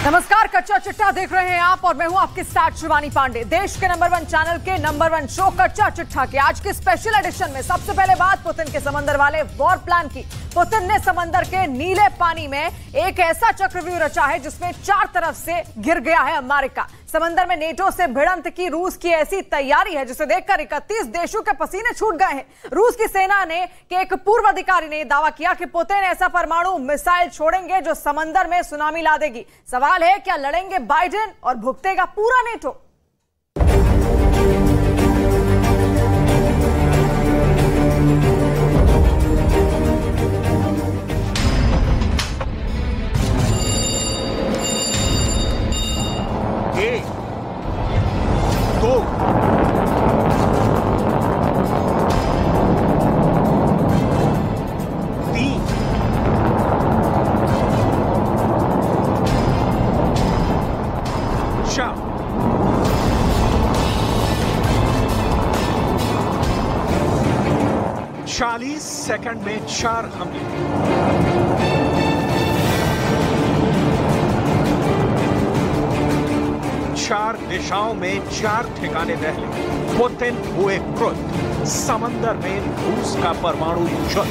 नमस्कार, कच्चा चिट्ठा देख रहे हैं आप और मैं हूं आपके साथ शिवानी पांडे। देश के नंबर 1 चैनल के नंबर 1 शो कच्चा चिट्ठा के आज के स्पेशल एडिशन में सबसे पहले बात पुतिन के समंदर वाले वॉर प्लान की। पुतिन ने समंदर के नीले पानी में एक ऐसा चक्रव्यूह रचा है जिसमें 4 तरफ से घिर गया है अमेरिका। समंदर में नेटो से भिड़ंत की रूस की ऐसी तैयारी है जिसे देखकर 31 देशों के पसीने छूट गए हैं। रूस की सेना ने के एक पूर्व अधिकारी ने दावा किया कि पुतिन ऐसा परमाणु मिसाइल छोड़ेंगे जो समंदर में सुनामी ला देगी। सवाल है, क्या लड़ेंगे बाइडेन और भुगतेगा पूरा नेटो? सेकंड में 4 हमले। चार दिशाओं में 4 ठिकाने दहले। पुतिन हुए क्रुद्ध। समंदर में रूस का परमाणु युद्ध।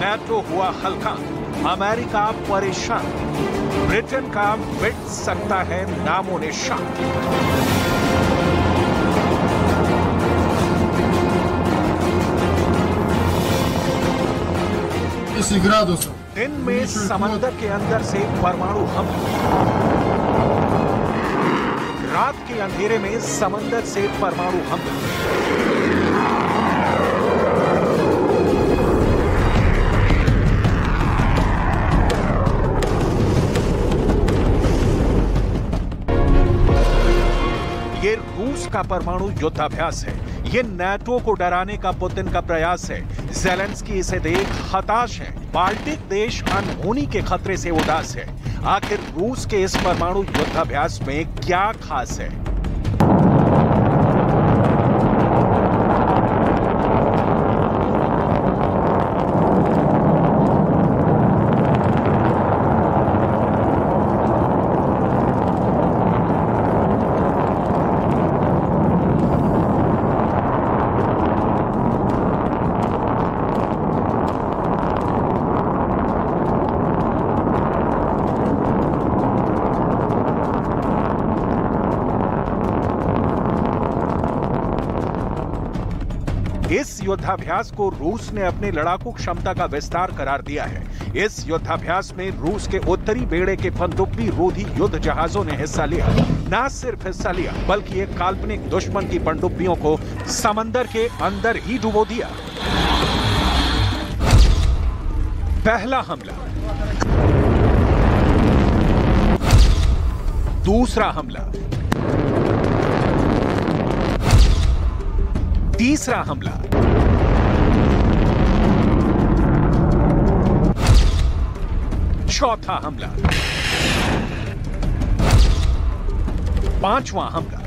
नाटो हुआ हल्का। अमेरिका परेशान। ब्रिटेन का मिट सकता है नामो निशान। दिन में समंदर के अंदर से परमाणु हमला। रात के अंधेरे में समंदर से परमाणु हमला। ये रूस का परमाणु युद्धाभ्यास है। ये नाटो को डराने का पुतिन का प्रयास है। ज़ेलेंस्की इसे देख हताश है। बाल्टिक देश अनहोनी के खतरे से उदास है। आखिर रूस के इस परमाणु युद्धाभ्यास में क्या खास है? इस युद्धाभ्यास को रूस ने अपने लड़ाकू क्षमता का विस्तार करार दिया है। इस युद्धाभ्यास में रूस के उत्तरी बेड़े के पनडुब्बी रोधी युद्ध जहाजों ने हिस्सा लिया। न सिर्फ हिस्सा लिया बल्कि एक काल्पनिक दुश्मन की पनडुब्बियों को समंदर के अंदर ही डुबो दिया। पहला हमला। दूसरा हमला। तीसरा हमला। चौथा हमला। पांचवां हमला।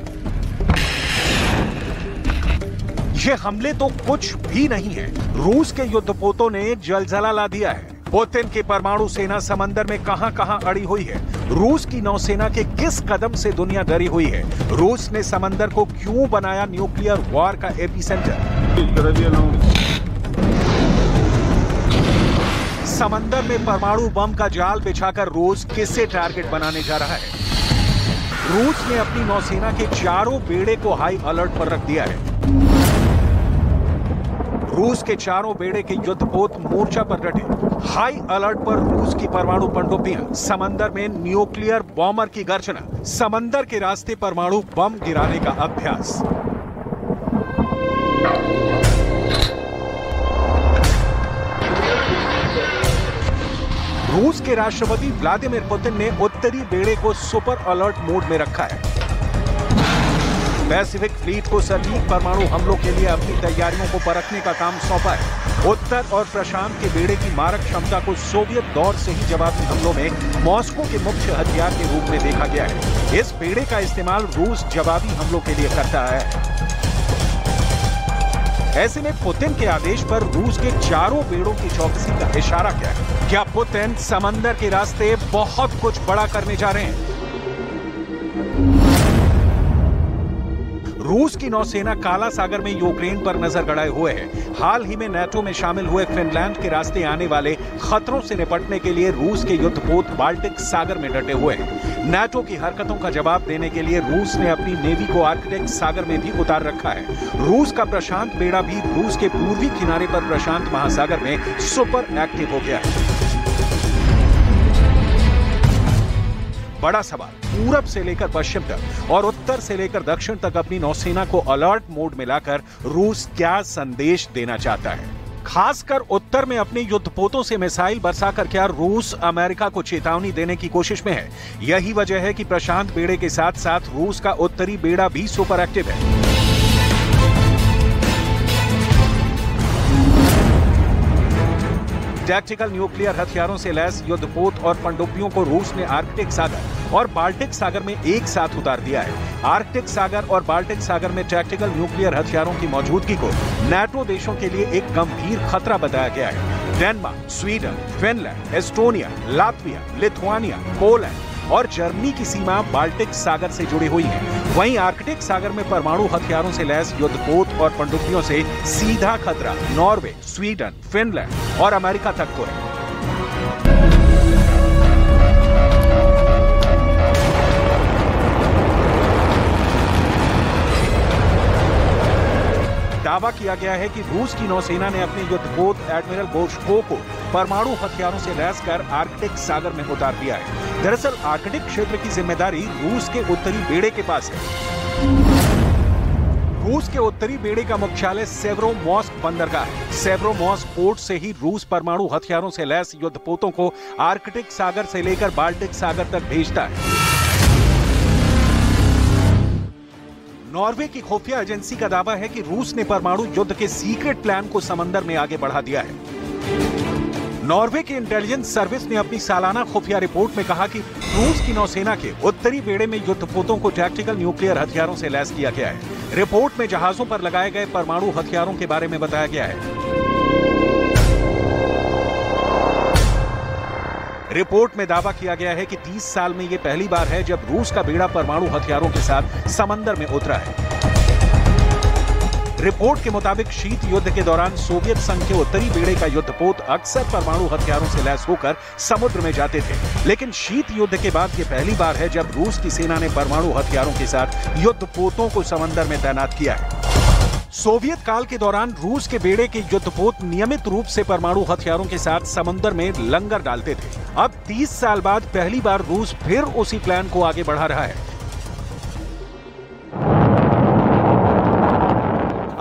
ये हमले तो कुछ भी नहीं है। रूस के युद्धपोतों ने जलजला ला दिया है। पुतिन की परमाणु सेना समंदर में कहां-कहां अड़ी हुई है। रूस की नौसेना के किस कदम से दुनिया डरी हुई है। रूस ने समंदर को क्यों बनाया न्यूक्लियर वॉर का एपिसेंटर। समंदर में परमाणु बम का जाल बिछाकर रूस किसे टारगेट बनाने जा रहा है। रूस ने अपनी नौसेना के चारों बेड़े को हाई अलर्ट पर रख दिया है। रूस के चारों बेड़े के युद्धपोत मोर्चा पर डटे। हाई अलर्ट पर रूस की परमाणु पनडुब्बियां। समंदर में न्यूक्लियर बॉम्बर की गर्जना। समंदर के रास्ते परमाणु बम गिराने का अभ्यास। रूस के राष्ट्रपति व्लादिमीर पुतिन ने उत्तरी बेड़े को सुपर अलर्ट मोड में रखा है। पैसिफिक फ्लीट को सटीक परमाणु हमलों के लिए अपनी तैयारियों को परखने का काम सौंपा है। उत्तर और प्रशांत के बेड़े की मारक क्षमता को सोवियत दौर से ही जवाबी हमलों में मॉस्को के मुख्य हथियार के रूप में देखा गया है। इस बेड़े का इस्तेमाल रूस जवाबी हमलों के लिए करता है। ऐसे में पुतिन के आदेश पर रूस के चारों बेड़ों की चौकसी का इशारा क्या है? क्या पुतिन समंदर के रास्ते बहुत कुछ बड़ा करने जा रहे हैं? रूस की नौसेना काला सागर में यूक्रेन पर नजर गड़ाए हुए है। हाल ही में नाटो में शामिल हुए फिनलैंड के रास्ते आने वाले खतरों से निपटने के लिए रूस के युद्धपोत बाल्टिक सागर में डटे हुए हैं। नाटो की हरकतों का जवाब देने के लिए रूस ने अपनी नेवी को आर्कटिक सागर में भी उतार रखा है। रूस का प्रशांत बेड़ा भी रूस के पूर्वी किनारे पर प्रशांत महासागर में सुपर एक्टिव हो गया है। बड़ा सवाल, पूरब से लेकर पश्चिम तक और उत्तर से लेकर दक्षिण तक अपनी नौसेना को अलर्ट मोड में लाकर रूस क्या संदेश देना चाहता है? खासकर उत्तर में अपने युद्धपोतों से मिसाइल बरसाकर क्या रूस अमेरिका को चेतावनी देने की कोशिश में है? यही वजह है कि प्रशांत बेड़े के साथ साथ रूस का उत्तरी बेड़ा भी सुपर एक्टिव है। टैक्टिकल न्यूक्लियर हथियारों से लैस युद्धपोत और पनडुब्बियों को रूस ने आर्कटिक सागर और बाल्टिक सागर में एक साथ उतार दिया है। आर्कटिक सागर और बाल्टिक सागर में टैक्टिकल न्यूक्लियर हथियारों की मौजूदगी को नाटो देशों के लिए एक गंभीर खतरा बताया गया है। Denmark, Sweden, Finland, Estonia, Latvia, Lithuania, Poland और जर्मनी की सीमा बाल्टिक सागर से जुड़ी हुई है। वहीं आर्कटिक सागर में परमाणु हथियारों से लैस युद्धपोत और पनडुब्बियों से सीधा खतरा नॉर्वे, स्वीडन, फिनलैंड और अमेरिका तक को है। दावा किया गया है कि रूस की नौसेना ने अपने युद्धपोत एडमिरल बोर्शको को परमाणु हथियारों से लैस कर आर्कटिक सागर में उतार दिया है। दरअसल आर्कटिक क्षेत्र की जिम्मेदारी रूस के उत्तरी बेड़े के पास है। रूस के उत्तरी बेड़े का मुख्यालय सेवरोमोर्स्क बंदरगाह है। सेवरोमोर्स्क पोर्ट से ही रूस परमाणु हथियारों से लैस युद्धपोतों को आर्कटिक सागर से लेकर बाल्टिक सागर तक भेजता है। नॉर्वे की खुफिया एजेंसी का दावा है कि रूस ने परमाणु युद्ध के सीक्रेट प्लान को समंदर में आगे बढ़ा दिया है। नॉर्वे की इंटेलिजेंस सर्विस ने अपनी सालाना खुफिया रिपोर्ट में कहा कि रूस की नौसेना के उत्तरी बेड़े में युद्धपोतों को टैक्टिकल न्यूक्लियर हथियारों से लैस किया गया है। रिपोर्ट में जहाजों पर लगाए गए परमाणु हथियारों के बारे में बताया गया है। रिपोर्ट में दावा किया गया है कि 30 साल में यह पहली बार है जब रूस का बेड़ा परमाणु हथियारों के साथ समंदर में उतरा है। रिपोर्ट के मुताबिक शीत युद्ध के दौरान सोवियत संघ के उत्तरी बेड़े का युद्धपोत अक्सर परमाणु हथियारों से लैस होकर समुद्र में जाते थे, लेकिन शीत युद्ध के बाद यह पहली बार है जब रूस की सेना ने परमाणु हथियारों के साथ युद्धपोतों को समंदर में तैनात किया है। सोवियत काल के दौरान रूस के बेड़े के युद्धपोत नियमित रूप से परमाणु हथियारों के साथ समुद्र में लंगर डालते थे। अब 30 साल बाद पहली बार रूस फिर उसी प्लान को आगे बढ़ा रहा है।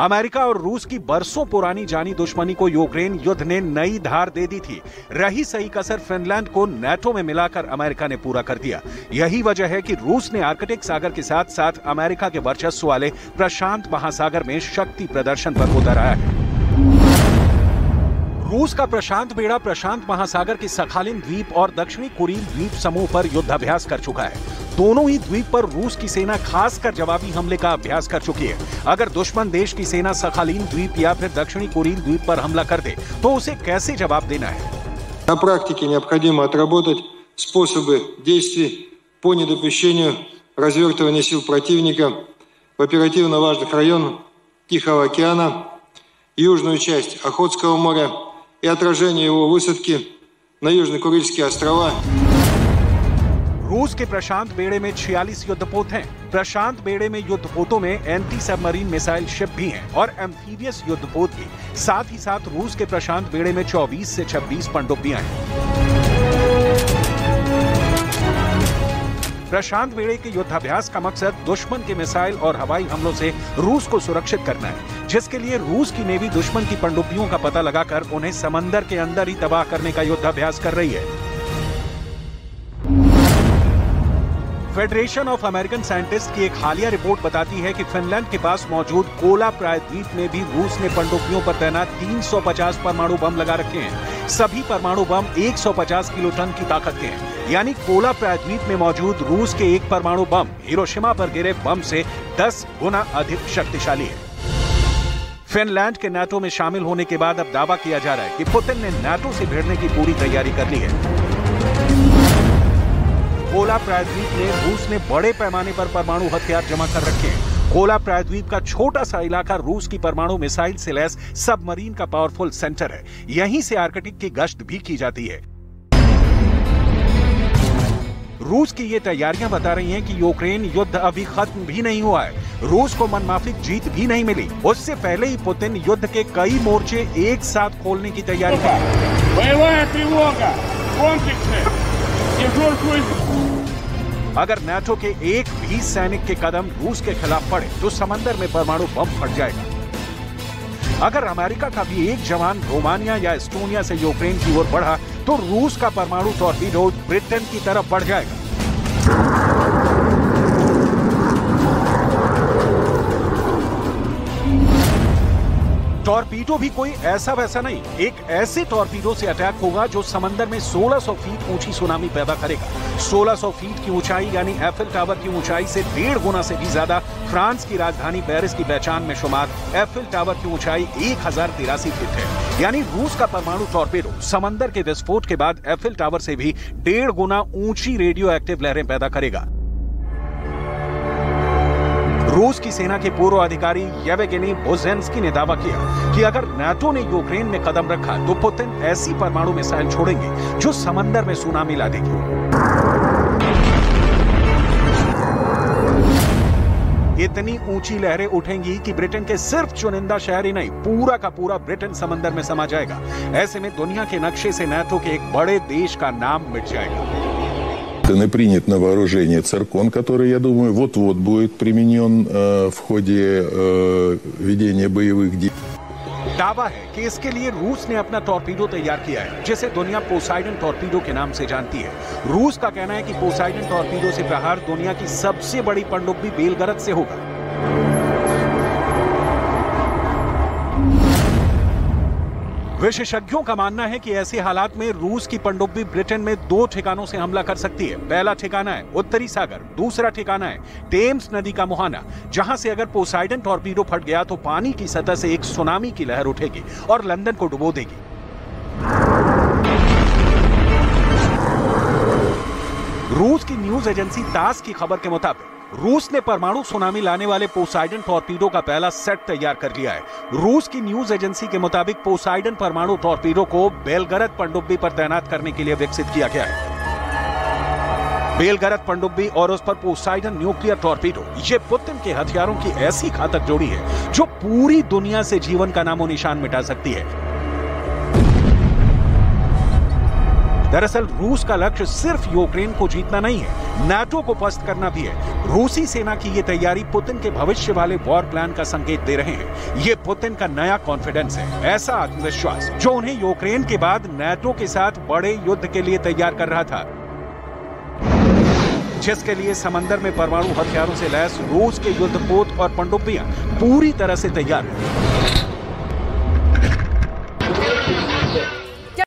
अमेरिका और रूस की बरसों पुरानी जानी दुश्मनी को यूक्रेन युद्ध ने नई धार दे दी थी। रही सही कसर फिनलैंड को नाटो में मिलाकर अमेरिका ने पूरा कर दिया। यही वजह है कि रूस ने आर्कटिक सागर के साथ साथ अमेरिका के वर्चस्व वाले प्रशांत महासागर में शक्ति प्रदर्शन पर उतर आया है। रूस का प्रशांत बेड़ा प्रशांत महासागर के सखालिन द्वीप और दक्षिणी कुरिल द्वीप समूह पर युद्धाभ्यास कर चुका है। दोनों ही द्वीप पर रूस की सेना खासकर जवाबी हमले का अभ्यास कर चुकी है। अगर दुश्मन देश की सेना सखालिन द्वीप या फिर दक्षिणी कुरिल द्वीप पर हमला कर दे तो उसे कैसे जवाब देना है? На практике необходимо отработать способы действий по недопущению развертывания сил противника в оперативно важных районах Тихого океана, южную часть Охотского моря и отражение его высадки на Южно-Курильские острова. रूस के प्रशांत बेड़े में 46 युद्धपोत हैं। प्रशांत बेड़े में युद्धपोतों में एंटी सबमरीन मिसाइल शिप भी हैं और एम्फीबियस युद्धपोत भी। साथ ही साथ रूस के प्रशांत बेड़े में 24 से 26 पनडुब्बियां हैं। प्रशांत बेड़े के युद्धाभ्यास का मकसद दुश्मन के मिसाइल और हवाई हमलों से रूस को सुरक्षित करना है, जिसके लिए रूस की नेवी दुश्मन की पनडुब्बियों का पता लगाकर उन्हें समंदर के अंदर ही तबाह करने का युद्धाभ्यास कर रही है। फेडरेशन ऑफ अमेरिकन साइंटिस्ट की एक हालिया रिपोर्ट बताती है कि फिनलैंड के पास मौजूद कोला प्रायद्वीप में भी रूस ने पनडुब्बियों पर तैनात 350 परमाणु बम लगा रखे हैं। सभी परमाणु बम 150 किलो टन की ताकत के हैं, यानी कोला प्रायद्वीप में मौजूद रूस के एक परमाणु बम हिरोशिमा पर गिरे बम से 10 गुना अधिक शक्तिशाली है। फिनलैंड के नाटो में शामिल होने के बाद अब दावा किया जा रहा है कि पुतिन ने नाटो से भिड़ने की पूरी तैयारी कर ली है। कोला प्रायद्वीप में रूस ने बड़े पैमाने पर परमाणु हथियार जमा कर रखे हैं। कोला प्रायद्वीप का छोटा सा इलाका रूस की परमाणु मिसाइल से लैस सबमरीन का पावरफुल सेंटर है। यहीं से आर्कटिक की गश्त भी की जाती है। रूस की ये तैयारियां बता रही हैं कि यूक्रेन युद्ध अभी खत्म भी नहीं हुआ है। रूस को मनमाफिक जीत भी नहीं मिली। उससे पहले ही पुतिन युद्ध के कई मोर्चे एक साथ खोलने की तैयारी अगर नाटो के एक भी सैनिक के कदम रूस के खिलाफ पड़े तो समंदर में परमाणु बम फट जाएगा। अगर अमेरिका का भी एक जवान रोमानिया या एस्टोनिया से यूक्रेन की ओर बढ़ा तो रूस का परमाणु टॉर्पीडो ब्रिटेन की तरफ बढ़ जाएगा। टॉर्पीडो भी कोई ऐसा वैसा नहीं, एक ऐसे टॉर्पीडो से अटैक होगा जो समंदर में 1600 फीट ऊंची सुनामी पैदा करेगा। 1600 फीट की ऊंचाई यानी एफिल टावर की ऊंचाई से 1.5 गुना से भी ज्यादा। फ्रांस की राजधानी पेरिस की पहचान में शुमार एफिल टावर की ऊंचाई 1083 फीट है। यानी रूस का परमाणु टॉर्पीडो समंदर के विस्फोट के बाद एफिल टावर से भी 1.5 गुना ऊंची रेडियो एक्टिव लहरें पैदा करेगा। रूस की सेना के पूर्व अधिकारी येवगेनी बोजेंस्की ने दावा किया कि अगर नाटो ने यूक्रेन में कदम रखा तो पुतिन ऐसी परमाणु मिसाइल छोड़ेंगे जो समंदर में सुनामी ला देगी। इतनी ऊंची लहरें उठेंगी कि ब्रिटेन के सिर्फ चुनिंदा शहर ही नहीं, पूरा का पूरा ब्रिटेन समंदर में समा जाएगा। ऐसे में दुनिया के नक्शे से नाटो के एक बड़े देश का नाम मिट जाएगा। Принят на вооружение циркон, который, я думаю, вот-вот будет применен в ходе ведения боевых действий। दावा है कि इसके लिए रूस ने अपना टॉर्पीडो तैयार किया है, जिसे दुनिया पोसाइडन टॉर्पीडो के नाम से जानती है। रूस का कहना है कि पोसाइडन टॉर्पीडो से प्रहार दुनिया की सबसे बड़ी पनडुब्बी बेलगरद से होगा। विशेषज्ञों का मानना है कि ऐसे हालात में रूस की पनडुब्बी ब्रिटेन में 2 ठिकानों से हमला कर सकती है। पहला ठिकाना है उत्तरी सागर, दूसरा ठिकाना है टेम्स नदी का मुहाना, जहां से अगर पोसाइडन टॉर्पीडो फट गया तो पानी की सतह से एक सुनामी की लहर उठेगी और लंदन को डुबो देगी। रूस की न्यूज एजेंसी तास की खबर के मुताबिक रूस ने परमाणु सुनामी लाने वाले पोसाइडन टॉर्पीडो का पहला सेट तैयार कर लिया है। रूस की न्यूज एजेंसी के मुताबिक पोसाइडन परमाणु टॉर्पीडो को बेलगरद पनडुब्बी पर तैनात करने के लिए विकसित किया गया है। बेलगरद पनडुब्बी और उस पर पोसाइडन न्यूक्लियर टॉर्पीडो, ये पुतिन के हथियारों की ऐसी घातक जोड़ी है जो पूरी दुनिया से जीवन का नामो निशान मिटा सकती है। दरअसल रूस का लक्ष्य सिर्फ यूक्रेन को जीतना नहीं है, नाटो को पस्त करना भी है। रूसी सेना की ये तैयारी पुतिन के भविष्य वाले वॉर प्लान का संकेत दे रहे हैं। ये पुतिन का नया कॉन्फिडेंस है, ऐसा आत्मविश्वास जो उन्हें यूक्रेन के बाद नाटो के साथ बड़े युद्ध के लिए तैयार कर रहा था, जिसके लिए समंदर में परमाणु हथियारों से लैस रूस के युद्धपोत और पनडुब्बियां पूरी तरह से तैयार हैं।